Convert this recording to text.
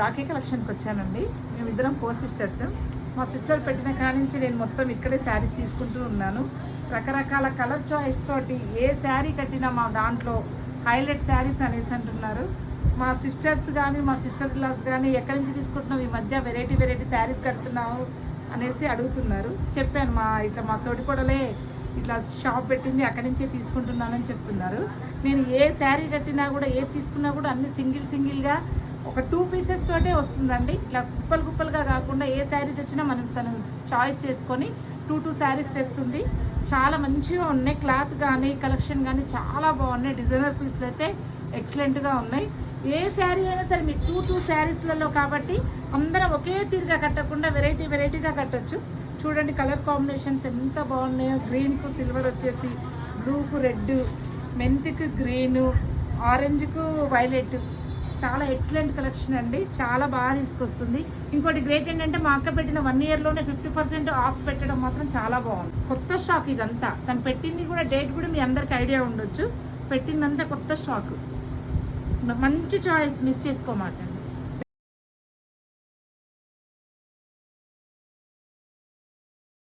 రాఖీ కలెక్షన్కి వచ్చానండి. మేమిద్దరం కో సిస్టర్స్. మా సిస్టర్ పెట్టిన కాడి నుంచి నేను మొత్తం ఇక్కడే శారీస్ తీసుకుంటూ ఉన్నాను. రకరకాల కలర్ చాయిస్ తోటి ఏ శారీ కట్టినా మా దాంట్లో హైలైట్ శారీస్ అనేసి అంటున్నారు. మా సిస్టర్స్ కానీ మా సిస్టర్ క్లాస్ కానీ ఎక్కడి నుంచి తీసుకుంటున్నావు, ఈ మధ్య వెరైటీ శారీస్ కడుతున్నావు అనేసి అడుగుతున్నారు. చెప్పాను మా తోటికోడలే ఇట్లా షాప్ పెట్టింది, అక్కడి నుంచే తీసుకుంటున్నానని చెప్తున్నారు. నేను ఏ శారీ కట్టినా కూడా ఏది తీసుకున్నా కూడా అన్ని సింగిల్గా ఒక 2 పీసెస్ తోటే వస్తుందండి. ఇట్లా కుప్పలుగా కాకుండా ఏ శారీ తెచ్చినా మనం తను చాయిస్ చేసుకొని 2 శారీస్ తెస్తుంది. చాలా మంచిగా ఉన్నాయి. క్లాత్ కానీ కలెక్షన్ కానీ చాలా బాగున్నాయి. డిజైనర్ పీస్లు అయితే ఎక్సలెంట్గా ఉన్నాయి. ఏ శారీ అయినా సరే మీకు 2 శారీస్లలో కాబట్టి అందరం ఒకే తీరుగా కట్టకుండా వెరైటీగా కట్టొచ్చు. చూడండి కలర్ కాంబినేషన్స్ ఎంత బాగున్నాయో. గ్రీన్కు సిల్వర్ వచ్చేసి, బ్లూకు రెడ్, మెంతికి గ్రీను, ఆరెంజ్కు వైలెట్, చాలా ఎక్సలెంట్ కలెక్షన్ అండి. చాలా బాగా తీసుకొస్తుంది. ఇంకోటి గ్రేట్ ఏంటంటే మా అక్క పెట్టిన 1 ఇయర్లోనే 50% ఆఫ్ పెట్టడం మాత్రం చాలా బాగుంది. కొత్త స్టాక్ ఇదంతా. తను పెట్టింది కూడా డేట్ కూడా మీ అందరికి ఐడియా ఉండొచ్చు. పెట్టిందంతా కొత్త స్టాక్. మంచి చాయిస్, మిస్ చేసుకోమాట.